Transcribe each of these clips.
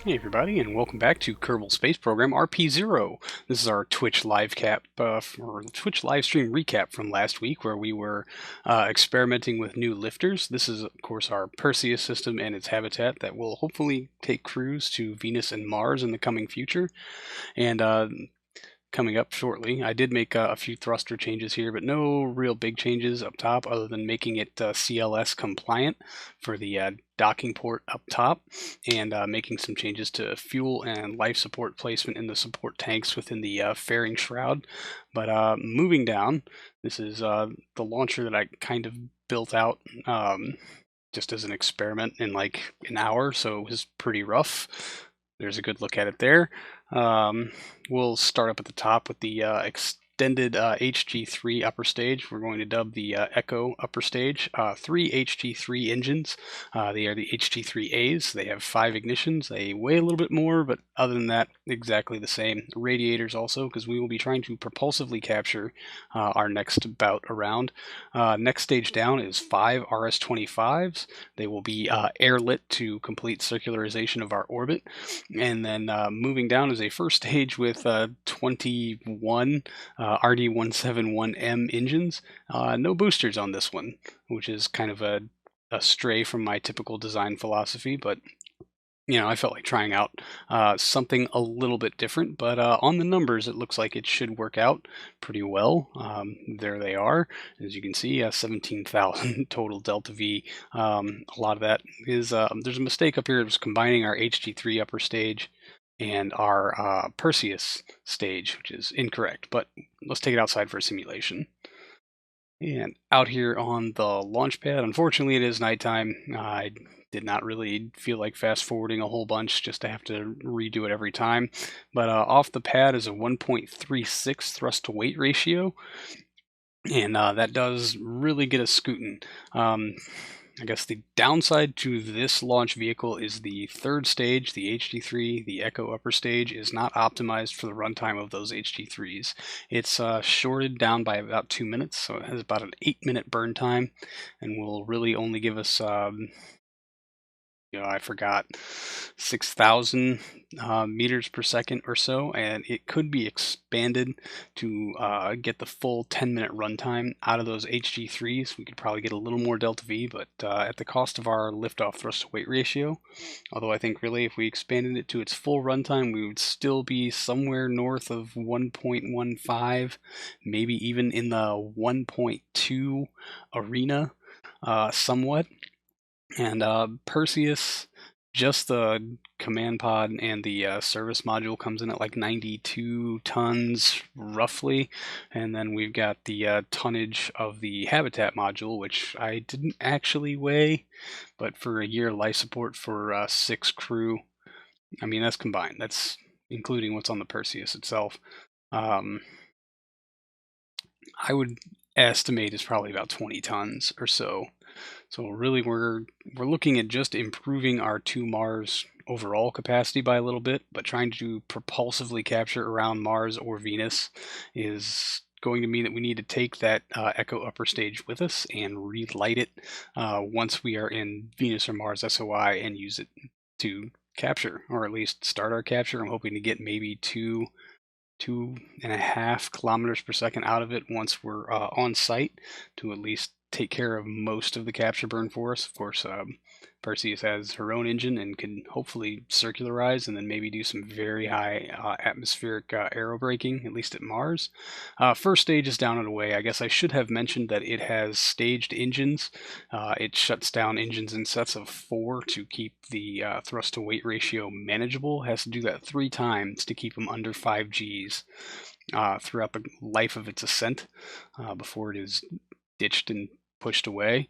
Hey everybody, and welcome back to Kerbal Space Program RP-0. This is our Twitch live cap, or Twitch live stream recap from last week, where we were experimenting with new lifters. This is, of course, our Perseus system and its habitat that will hopefully take crews to Venus and Mars in the coming future. And coming up shortly, I did make a few thruster changes here, but no real big changes up top other than making it CLS compliant for the docking port up top, and making some changes to fuel and life support placement in the support tanks within the fairing shroud. But moving down, this is the launcher that I kind of built out just as an experiment in like an hour, so it was pretty rough. There's a good look at it there. We'll start up at the top with the extended HG3 upper stage. We're going to dub the Echo upper stage. 3 HG3 engines. They are the HG3As. They have 5 ignitions. They weigh a little bit more, but other than that, exactly the same. Radiators also, because we will be trying to propulsively capture our next bout around. Next stage down is 5 RS-25s. They will be air-lit to complete circularization of our orbit. And then moving down is a first stage with 21 RD-171M engines. No boosters on this one, which is kind of a stray from my typical design philosophy, but you know, I felt like trying out something a little bit different, but on the numbers, it looks like it should work out pretty well. There they are. As you can see, 17,000 total Delta V. A lot of that is, there's a mistake up here. It was combining our HG3 upper stage and our Perseus stage, which is incorrect, but let's take it outside for a simulation. And out here on the launch pad, unfortunately it is nighttime. I did not really feel like fast forwarding a whole bunch just to have to redo it every time. But off the pad is a 1.36 thrust to weight ratio, and that does really get us scooting. I guess the downside to this launch vehicle is the third stage, the HG3, the Echo upper stage, is not optimized for the runtime of those HG3s. It's shorted down by about 2 minutes, so it has about an 8-minute burn time, and will really only give us I forgot, 6,000 meters per second or so, and it could be expanded to get the full 10-minute runtime out of those HG3s. We could probably get a little more Delta V, but at the cost of our liftoff thrust to weight ratio. Although I think really if we expanded it to its full runtime, we would still be somewhere north of 1.15, maybe even in the 1.2 arena, somewhat. And Perseus, just the command pod and the service module comes in at like 92 tons roughly. And then we've got the tonnage of the habitat module, which I didn't actually weigh, but for a year life support for 6 crew, I mean, that's combined. That's including what's on the Perseus itself. I would estimate it's probably about 20 tons or so. So really we're looking at just improving our 2 Mars overall capacity by a little bit, but trying to propulsively capture around Mars or Venus is going to mean that we need to take that Echo upper stage with us and relight it once we are in Venus or Mars SOI and use it to capture, or at least start our capture. I'm hoping to get maybe 2.5 kilometers per second out of it once we're on site to at least take care of most of the capture burn for us. Of course, Perseus has her own engine and can hopefully circularize and then maybe do some very high atmospheric aero braking, at least at Mars. First stage is down and away. I guess I should have mentioned that it has staged engines. It shuts down engines in sets of 4 to keep the thrust to weight ratio manageable. It has to do that 3 times to keep them under 5 Gs throughout the life of its ascent before it is ditched and pushed away.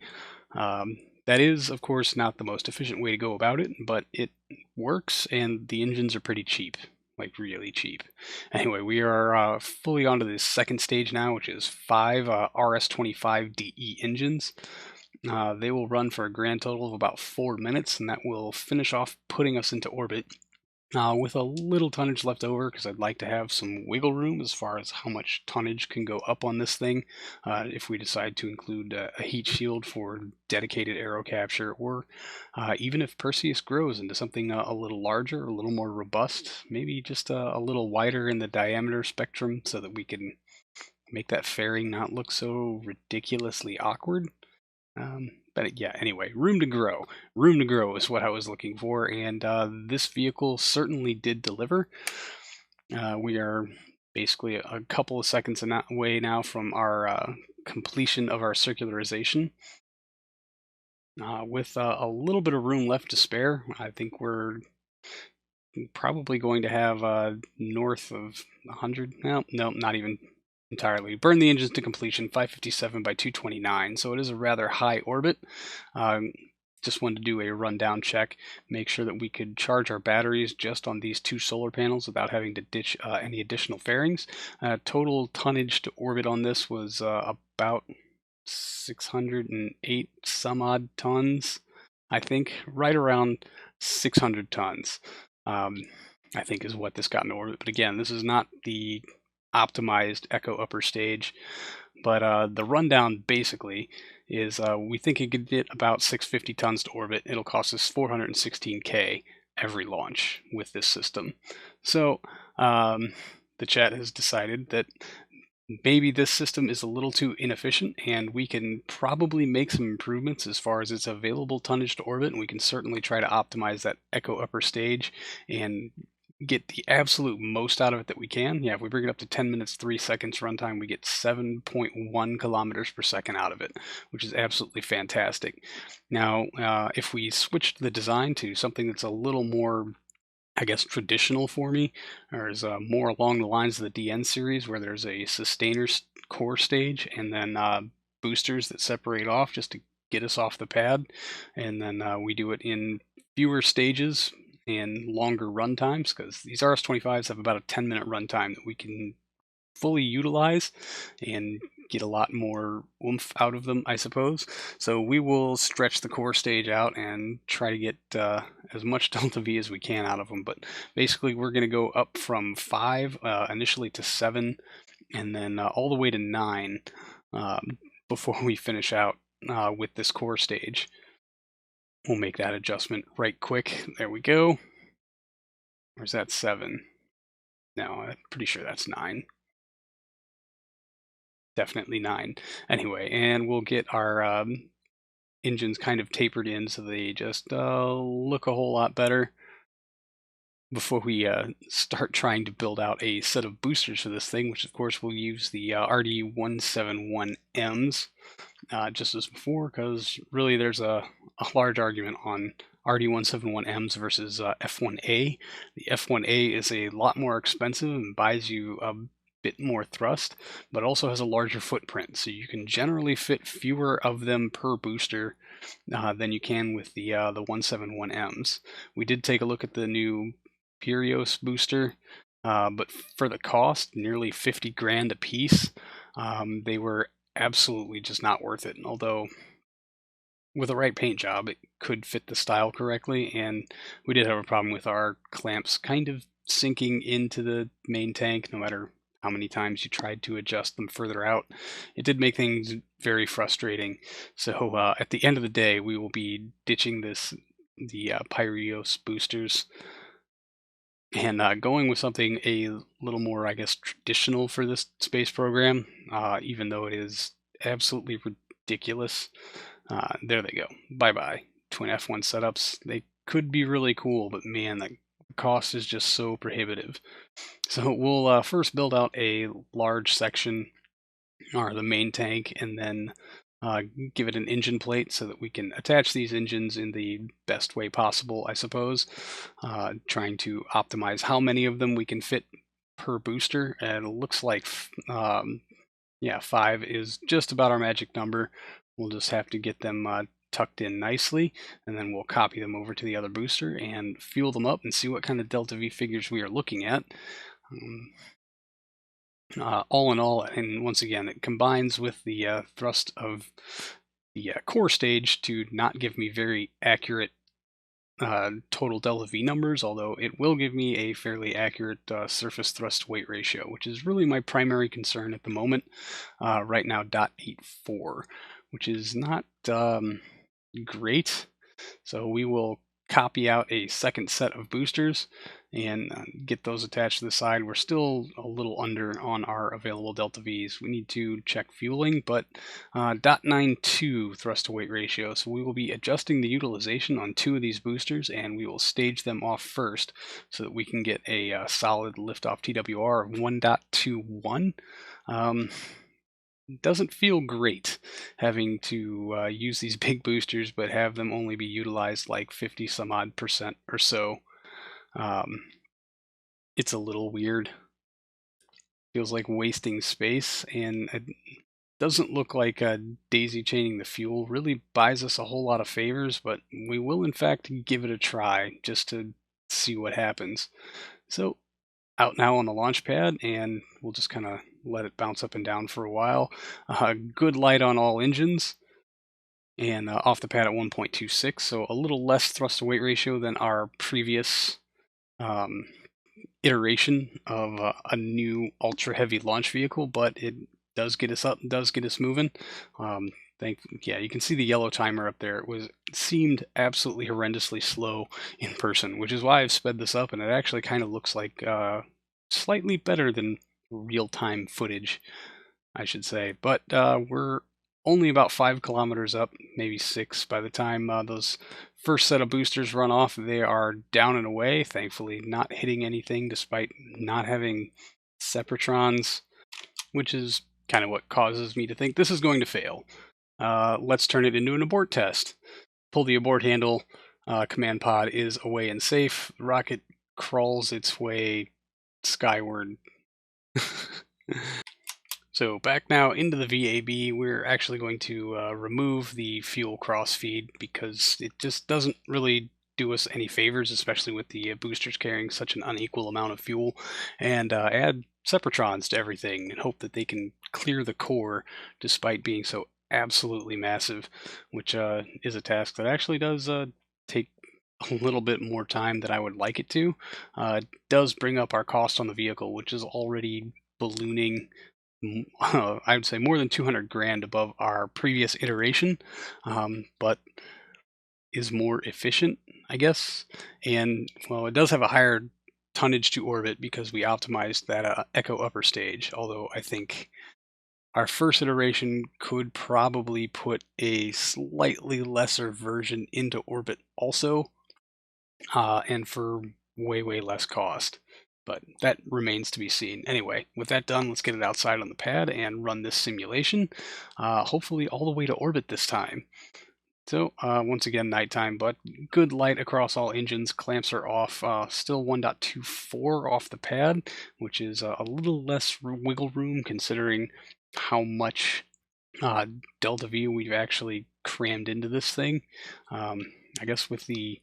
That is, of course, not the most efficient way to go about it, but it works, and the engines are pretty cheap, like really cheap. Anyway, we are fully onto this second stage now, which is 5 RS-25DE engines. They will run for a grand total of about 4 minutes, and that will finish off putting us into orbit. with a little tonnage left over because I'd like to have some wiggle room as far as how much tonnage can go up on this thing if we decide to include a heat shield for dedicated aero capture, or even if Perseus grows into something a little larger, a little more robust, maybe just a little wider in the diameter spectrum so that we can make that fairing not look so ridiculously awkward. But yeah, anyway, room to grow. Room to grow is what I was looking for, and this vehicle certainly did deliver. We are basically a couple of seconds away now from our completion of our circularization. With a little bit of room left to spare, I think we're probably going to have north of 100. No, not even entirely. Burn the engines to completion, 557 by 229, so it is a rather high orbit. Just wanted to do a rundown check, make sure that we could charge our batteries just on these 2 solar panels without having to ditch any additional fairings. Total tonnage to orbit on this was about 608 some odd tons, I think, right around 600 tons. I think is what this got in orbit. But again, this is not the optimized Echo upper stage, but the rundown basically is we think it could get about 650 tons to orbit. It'll cost us 416K every launch with this system. So the chat has decided that maybe this system is a little too inefficient, and we can probably make some improvements as far as its available tonnage to orbit, and we can certainly try to optimize that Echo upper stage and get the absolute most out of it that we can. Yeah, if we bring it up to 10 minutes 3 seconds runtime, we get 7.1 kilometers per second out of it, which is absolutely fantastic. Now, if we switch the design to something that's a little more, I guess, traditional for me, or is more along the lines of the DN series, where there's a sustainer core stage and then boosters that separate off just to get us off the pad, and then we do it in fewer stages and longer run times, because these RS-25s have about a 10-minute run time that we can fully utilize and get a lot more oomph out of them, I suppose. So we will stretch the core stage out and try to get as much Delta V as we can out of them. But basically, we're going to go up from 5 initially to 7, and then all the way to 9 before we finish out with this core stage. We'll make that adjustment right quick. There we go. Or is that 7? No, I'm pretty sure that's 9. Definitely 9. Anyway, and we'll get our engines kind of tapered in so they just look a whole lot better before we start trying to build out a set of boosters for this thing, which of course we'll use the RD-171Ms just as before, because really there's a large argument on RD-171Ms versus F1A. The F1A is a lot more expensive and buys you a bit more thrust, but also has a larger footprint, so you can generally fit fewer of them per booster than you can with the 171Ms. We did take a look at the new Pyrrhos booster, but for the cost, nearly 50 grand a piece, they were absolutely just not worth it. Although with the right paint job, it could fit the style correctly, and we did have a problem with our clamps kind of sinking into the main tank no matter how many times you tried to adjust them further out. It did make things very frustrating. So at the end of the day, we will be ditching the Pyrrhos boosters and going with something a little more, I guess, traditional for this space program, even though it is absolutely ridiculous. There they go. Bye-bye. Twin F1 setups. They could be really cool, but man, the cost is just so prohibitive. So we'll first build out a large section, or the main tank, and then give it an engine plate so that we can attach these engines in the best way possible, I suppose. Trying to optimize how many of them we can fit per booster, and it looks like yeah, 5 is just about our magic number. We'll just have to get them tucked in nicely, and then we'll copy them over to the other booster and fuel them up and see what kind of Delta V figures we are looking at. All in all, and once again, it combines with the thrust of the core stage to not give me very accurate total delta V numbers, although it will give me a fairly accurate surface thrust weight ratio, which is really my primary concern at the moment. Right now, 0.84, which is not great. So we will copy out a second set of boosters and get those attached to the side. We're still a little under on our available delta V's. We need to check fueling, but 0.92 thrust to weight ratio. So we will be adjusting the utilization on 2 of these boosters, and we will stage them off first so that we can get a solid liftoff TWR of 1.21. Doesn't feel great having to use these big boosters, but have them only be utilized like 50 some odd % or so. It's a little weird. Feels like wasting space, and it doesn't look like daisy chaining the fuel really buys us a whole lot of favors, but we will in fact give it a try just to see what happens. So out now on the launch pad, and we'll just kind of let it bounce up and down for a while. Good light on all engines, and off the pad at 1.26, so a little less thrust to weight ratio than our previous iteration of a new ultra heavy launch vehicle, but it does get us up, does get us moving. Yeah, you can see the yellow timer up there. It seemed absolutely horrendously slow in person, which is why I've sped this up, and it actually kind of looks like slightly better than real-time footage, I should say. But we're only about 5 kilometers up, maybe 6 by the time those first set of boosters run off. They are down and away, thankfully not hitting anything despite not having Separatrons, which is kind of what causes me to think this is going to fail. Let's turn it into an abort test. Pull the abort handle. Command pod is away and safe. Rocket crawls its way skyward. So back now into the VAB, we're actually going to remove the fuel crossfeed because it just doesn't really do us any favors, especially with the boosters carrying such an unequal amount of fuel, and add Separatrons to everything and hope that they can clear the core despite being so absolutely massive, which is a task that actually does take a little bit more time than I would like it to. It does bring up our cost on the vehicle, which is already ballooning. I would say more than 200 grand above our previous iteration, but is more efficient, I guess. And well, it does have a higher tonnage to orbit because we optimized that Echo upper stage, although I think our first iteration could probably put a slightly lesser version into orbit also, and for way less cost. But that remains to be seen. Anyway, with that done, let's get it outside on the pad and run this simulation, hopefully all the way to orbit this time. So once again, nighttime, but good light across all engines. Clamps are off, still 1.24 off the pad, which is a little less wiggle room considering how much delta V we've actually crammed into this thing. I guess with the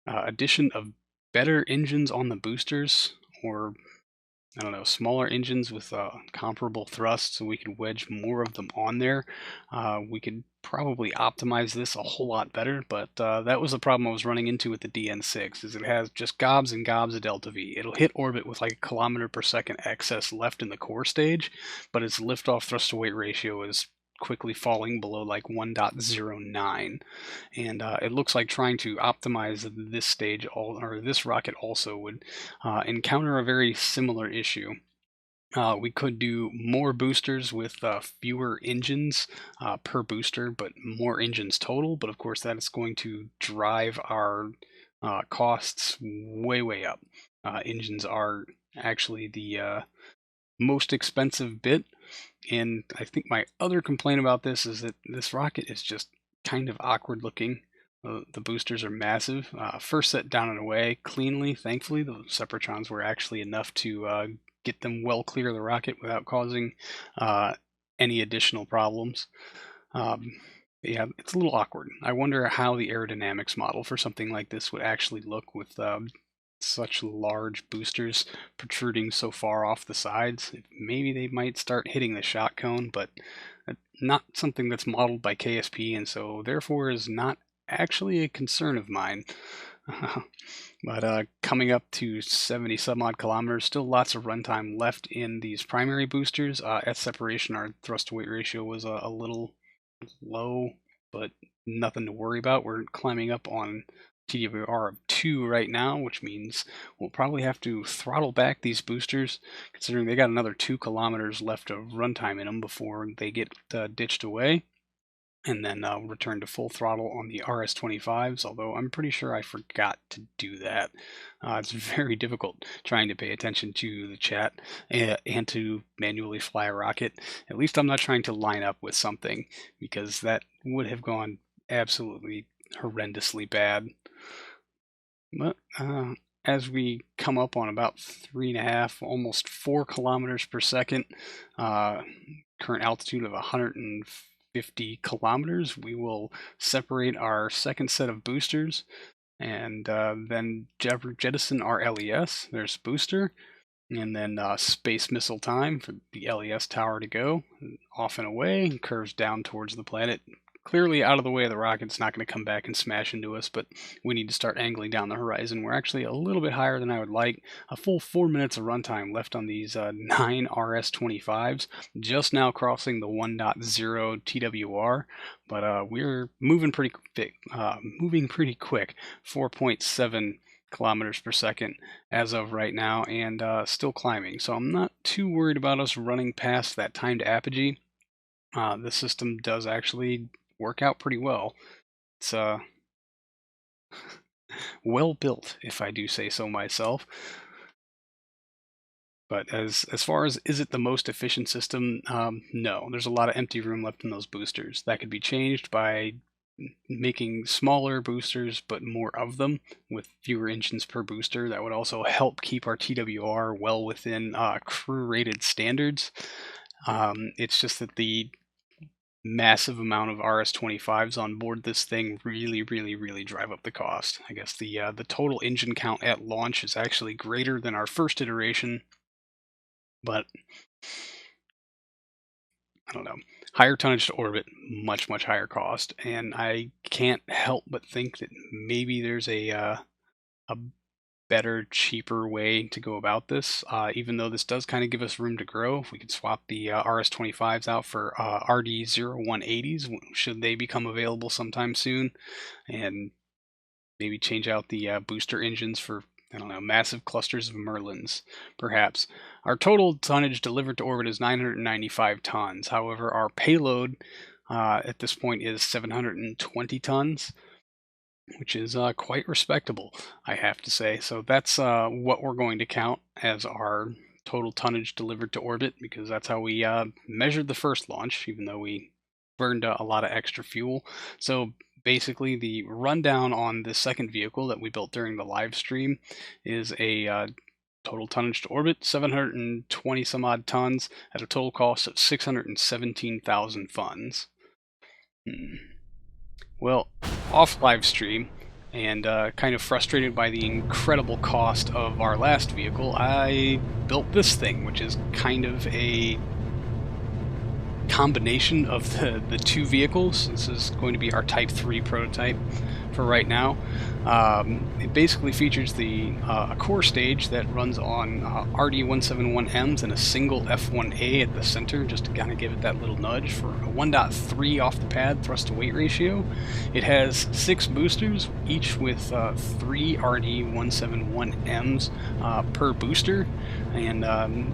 addition of better engines on the boosters, or I don't know, smaller engines with comparable thrust, so we could wedge more of them on there. We could probably optimize this a whole lot better, but that was the problem I was running into with the DN6, is it has just gobs and gobs of delta V. It'll hit orbit with like a kilometer per second excess left in the core stage, but its liftoff thrust to weight ratio is quickly falling below like 1.09, and it looks like trying to optimize this stage or this rocket also would encounter a very similar issue. We could do more boosters with fewer engines per booster, but more engines total. But of course, that is going to drive our costs way up. Engines are actually the most expensive bit. And I think my other complaint about this is that this rocket is just kind of awkward looking. The boosters are massive. First set down and away cleanly, thankfully. The Separatrons were actually enough to get them well clear of the rocket without causing any additional problems. Yeah, it's a little awkward. I wonder how the aerodynamics model for something like this would actually look with such large boosters protruding so far off the sides. Maybe they might start hitting the shot cone, but not something that's modeled by KSP, and so therefore is not actually a concern of mine. But coming up to 70 some odd kilometers, still lots of runtime left in these primary boosters. At separation, our thrust to weight ratio was a little low, but nothing to worry about. We're climbing up on TWR of 2 right now, which means we'll probably have to throttle back these boosters, considering they got another 2 kilometers left of runtime in them before they get ditched away, and then return to full throttle on the RS-25s, although I'm pretty sure I forgot to do that. It's very difficult trying to pay attention to the chat and to manually fly a rocket. At least I'm not trying to line up with something, because that would have gone absolutely horrendously bad. But as we come up on about 3.5, almost 4 kilometers per second, current altitude of 150 kilometers, we will separate our second set of boosters and then jettison our LES. There's booster, and then space missile time for the LES tower to go off and away, curves down towards the planet. Clearly out of the way of the rocket. It's not going to come back and smash into us, but we need to start angling down the horizon. We're actually a little bit higher than I would like. A full 4 minutes of runtime left on these 9 RS-25s, just now crossing the 1.0 TWR, but we're moving pretty quick, 4.7 kilometers per second as of right now, and still climbing. So I'm not too worried about us running past that timed apogee. The system does actually work out pretty well. It's well built, if I do say so myself. But as far as is it the most efficient system, no. There's a lot of empty room left in those boosters. That could be changed by making smaller boosters, but more of them, with fewer engines per booster. That would also help keep our TWR well within crew-rated standards. It's just that the massive amount of RS-25s on board this thing really drive up the cost. I guess the total engine count at launch is actually greater than our first iteration, but I don't know. Higher tonnage to orbit, much higher cost, and I can't help but think that maybe there's a better, cheaper way to go about this, even though this does kind of give us room to grow. If we could swap the RS-25s out for RD-0 180s, should they become available sometime soon, and maybe change out the booster engines for, I don't know, massive clusters of Merlins, perhaps. Our total tonnage delivered to orbit is 995 tons. However, our payload at this point is 720 tons. Which is quite respectable, I have to say. So that's what we're going to count as our total tonnage delivered to orbit, because that's how we measured the first launch, even though we burned a lot of extra fuel. So basically, the rundown on the second vehicle that we built during the live stream is a total tonnage to orbit, 720 some odd tons, at a total cost of 617,000 funds. Well, off live stream, and kind of frustrated by the incredible cost of our last vehicle, I built this thing, which is kind of a combination of the two vehicles. This is going to be our Type 3 prototype for right now. It basically features a core stage that runs on RD-171Ms and a single F1A at the center, just to kind of give it that little nudge for a 1.3 off the pad thrust to weight ratio. It has 6 boosters, each with 3 RD-171Ms per booster, and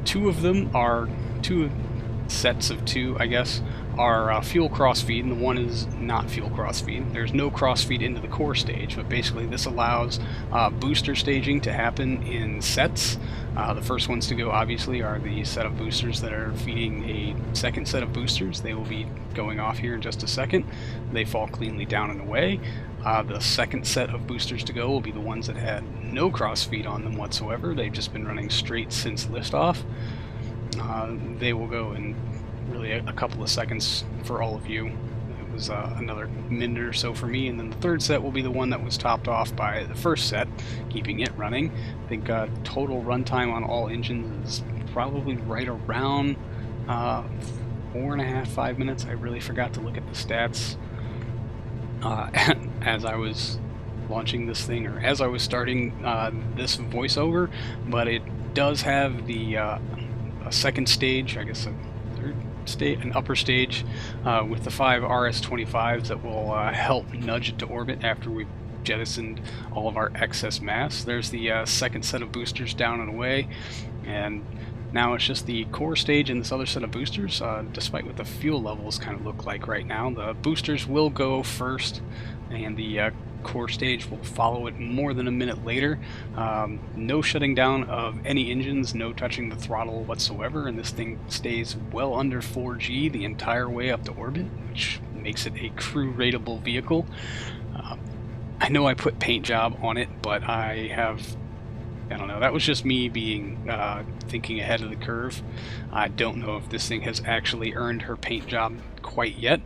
2 of them are 2 sets of 2, I guess, are fuel crossfeed, and the one is not fuel crossfeed. There's no crossfeed into the core stage, but basically this allows booster staging to happen in sets. The first ones to go, obviously, are the set of boosters that are feeding a second set of boosters. They will be going off here in just a second. They fall cleanly down and away. The second set of boosters to go will be the ones that had no crossfeed on them whatsoever. They've just been running straight since liftoff. They will go in really a couple of seconds for all of you. It was another minute or so for me, and then the third set will be the one that was topped off by the first set, keeping it running. I think total runtime on all engines is probably right around 4.5–5 minutes. I really forgot to look at the stats. as I was launching this thing, or as I was starting this voiceover, but it does have the a second stage, I guess a third stage, an upper stage with the 5 RS-25s that will help nudge it to orbit after we've jettisoned all of our excess mass. There's the second set of boosters down and away, and now it's just the core stage and this other set of boosters, despite what the fuel levels kind of look like right now. The boosters will go first, and the core stage will follow it more than a minute later. No shutting down of any engines, no touching the throttle whatsoever, and this thing stays well under 4G the entire way up to orbit, which makes it a crew-rateable vehicle. I know I put paint job on it, but I don't know, that was just me being thinking ahead of the curve. I don't know if this thing has actually earned her paint job quite yet.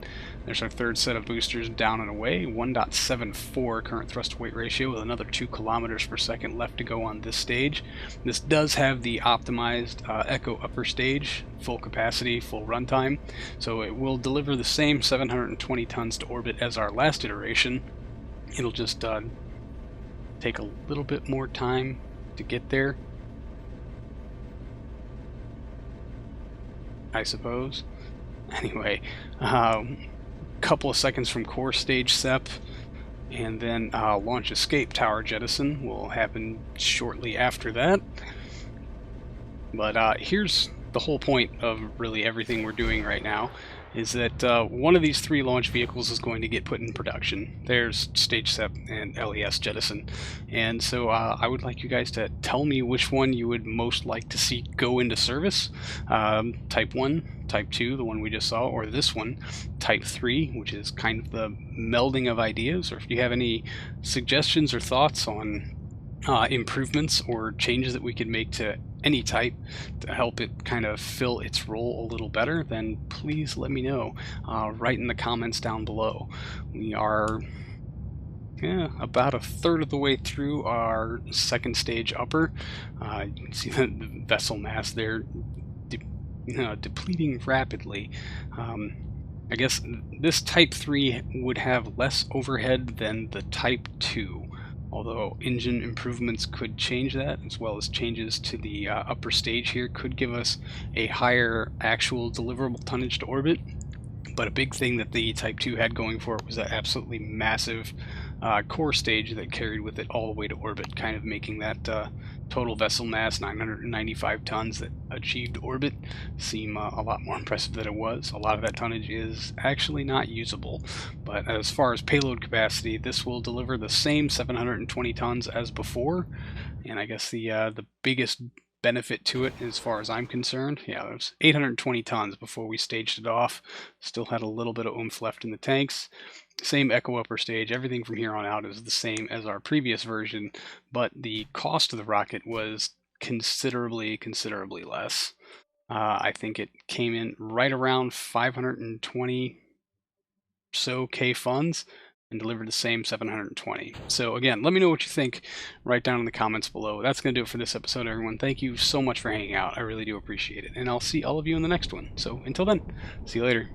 There's our third set of boosters down and away, 1.74 current thrust to weight ratio with another 2 kilometers per second left to go on this stage. This does have the optimized Echo upper stage, full capacity, full runtime, so it will deliver the same 720 tons to orbit as our last iteration. It'll just take a little bit more time to get there, I suppose. Anyway, couple of seconds from core stage SEP, and then launch escape tower jettison will happen shortly after that. But here's the whole point of really everything we're doing right now, is that one of these 3 launch vehicles is going to get put in production. There's stage SEP and LES jettison, and so I would like you guys to tell me which one you would most like to see go into service. Type 1, Type 2, the one we just saw, or this one, Type 3, which is kind of the melding of ideas, or if you have any suggestions or thoughts on improvements or changes that we could make to any type to help it kind of fill its role a little better, then please let me know. Right in the comments down below. We are about a third of the way through our second stage upper. You can see the vessel mass there depleting rapidly. I guess this Type 3 would have less overhead than the Type 2. Although engine improvements could change that, as well as changes to the upper stage here could give us a higher actual deliverable tonnage to orbit. But a big thing that the Type 2 had going for it was that absolutely massive core stage that carried with it all the way to orbit, kind of making that total vessel mass, 995 tons that achieved orbit, seem a lot more impressive than it was. A lot of that tonnage is actually not usable. But as far as payload capacity, this will deliver the same 720 tons as before, and I guess the biggest benefit to it, as far as I'm concerned, yeah, it was 820 tons before we staged it off. Still had a little bit of oomph left in the tanks. Same Echo upper stage, everything from here on out is the same as our previous version, but the cost of the rocket was considerably less. I think it came in right around 520 so K funds and delivered the same 720. So again, let me know what you think right down in the comments below. That's going to do it for this episode, everyone. Thank you so much for hanging out. I really do appreciate it. And I'll see all of you in the next one. So until then, see you later.